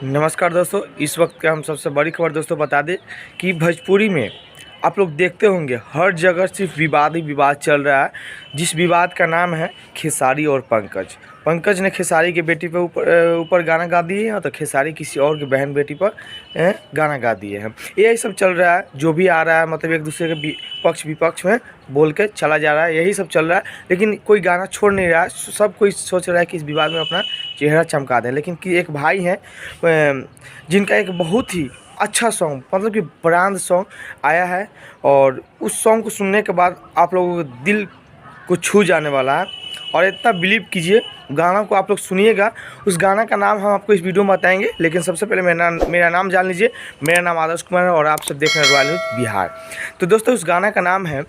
नमस्कार दोस्तों, इस वक्त का हम सबसे बड़ी खबर दोस्तों बता दें कि भोजपुरी में आप लोग देखते होंगे हर जगह सिर्फ विवाद ही विवाद चल रहा है। जिस विवाद का नाम है खेसारी और पंकज। पंकज ने खेसारी की बेटी पे ऊपर गाना गा दिए हैं, तो खेसारी किसी और की बहन बेटी पर गाना गा दिए हैं। यही सब चल रहा है, जो भी आ रहा है मतलब एक दूसरे के पक्ष विपक्ष में बोल के चला जा रहा है, यही सब चल रहा है। लेकिन कोई गाना छोड़ नहीं रहा है, सब कोई सोच रहा है कि इस विवाद में अपना चेहरा चमका दें। लेकिन कि एक भाई हैं जिनका एक बहुत ही अच्छा सॉन्ग मतलब कि ब्रांड सॉन्ग आया है, और उस सॉन्ग को सुनने के बाद आप लोगों के दिल को छू जाने वाला है। और इतना बिलीव कीजिए, गाना को आप लोग सुनिएगा। उस गाना का नाम हम आपको इस वीडियो में बताएंगे, लेकिन सबसे पहले मेरा नाम जान लीजिए। मेरा नाम आदर्श कुमार है और आप सब देख रहे हैं रॉयल न्यूज़ बिहार। तो दोस्तों, उस गाना का नाम है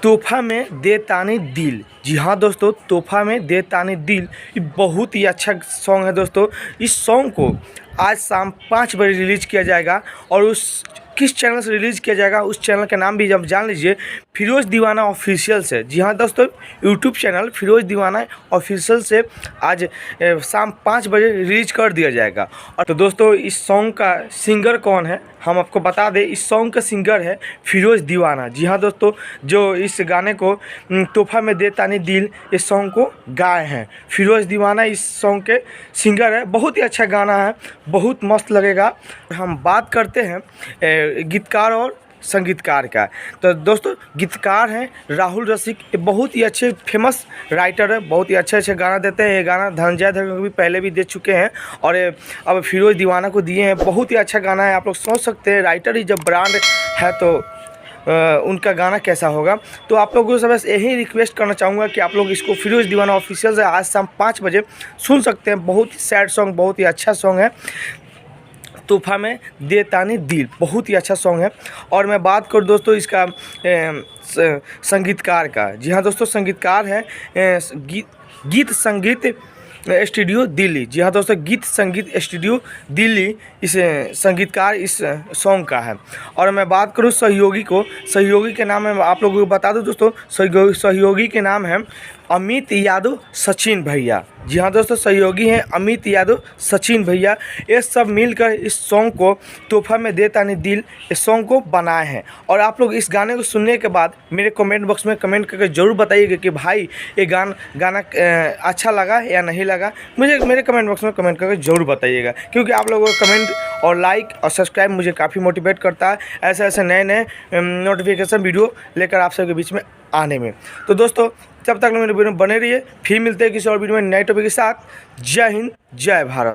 तोहफा में दे तानी दिल। जी हाँ दोस्तों, तोहफा में दे तानी दिल ये बहुत ही अच्छा सॉन्ग है दोस्तों। इस सॉन्ग को आज शाम 5 बजे रिलीज़ किया जाएगा, और उस किस चैनल से रिलीज़ किया जाएगा उस चैनल का नाम भी जब जान लीजिए, फिरोज़ दीवाना ऑफिशियल से। जी हाँ दोस्तों, यूट्यूब चैनल फिरोज़ दीवाना ऑफिशियल से आज शाम 5 बजे रिलीज कर दिया जाएगा। और तो दोस्तों, इस सॉन्ग का सिंगर कौन है हम आपको बता दें। इस सॉन्ग का सिंगर है फिरोज़ दीवाना। जी हाँ दोस्तों, जो इस गाने को तोहफा में दे तानी दिल इस सॉन्ग को गाए हैं फिरोज़ दीवाना इस सॉन्ग के सिंगर है। बहुत ही अच्छा गाना है, बहुत मस्त लगेगा। हम बात करते हैं गीतकार और संगीतकार का। तो दोस्तों, गीतकार हैं राहुल रसिक, ये बहुत ही अच्छे फेमस राइटर है, बहुत ही अच्छे गाना देते हैं। ये गाना धनंजय धर को भी पहले भी दे चुके हैं, और ये अब फिरोज़ दीवाना को दिए हैं। बहुत ही अच्छा गाना है। आप लोग सोच सकते हैं, राइटर ही जब ब्रांड है तो उनका गाना कैसा होगा। तो आप लोगों से बस यही रिक्वेस्ट करना चाहूँगा कि आप लोग इसको फिरोज़ दीवाना ऑफिशियल से आज शाम 5 बजे सुन सकते हैं। बहुत ही सैड सॉन्ग, बहुत ही अच्छा सॉन्ग है तोहफा में दे तानी दिल, बहुत ही अच्छा सॉन्ग है। और मैं बात करूँ दोस्तों इसका संगीतकार का। जी हाँ दोस्तों, संगीतकार है गीत संगीत स्टूडियो दिल्ली। जी हाँ दोस्तों, गीत संगीत स्टूडियो दिल्ली इस संगीतकार इस सॉन्ग का है। और मैं बात करूँ सहयोगी को, सहयोगी के नाम है आप लोगों को बता दूँ दोस्तों, सहयोगी के नाम है अमित यादव सचिन भैया। जी हाँ दोस्तों, सहयोगी हैं अमित यादव सचिन भैया। ये सब मिलकर इस सॉन्ग को तोहफा में दे तानी दिल इस सॉन्ग को बनाए हैं। और आप लोग इस गाने को सुनने के बाद मेरे कमेंट बॉक्स में कमेंट करके ज़रूर बताइएगा कि भाई ये गाना अच्छा लगा या नहीं लगा। मुझे मेरे कमेंट बॉक्स में कमेंट करके ज़रूर बताइएगा, क्योंकि आप लोगों का कमेंट और लाइक और सब्सक्राइब मुझे काफ़ी मोटिवेट करता है ऐसे नए नोटिफिकेशन वीडियो लेकर आप सबके बीच में आने में। तो दोस्तों, जब तक मेरे वीडियो में बने रहिए, फिर मिलते हैं किसी और वीडियो में नए टॉपिक के साथ। जय हिंद, जय भारत।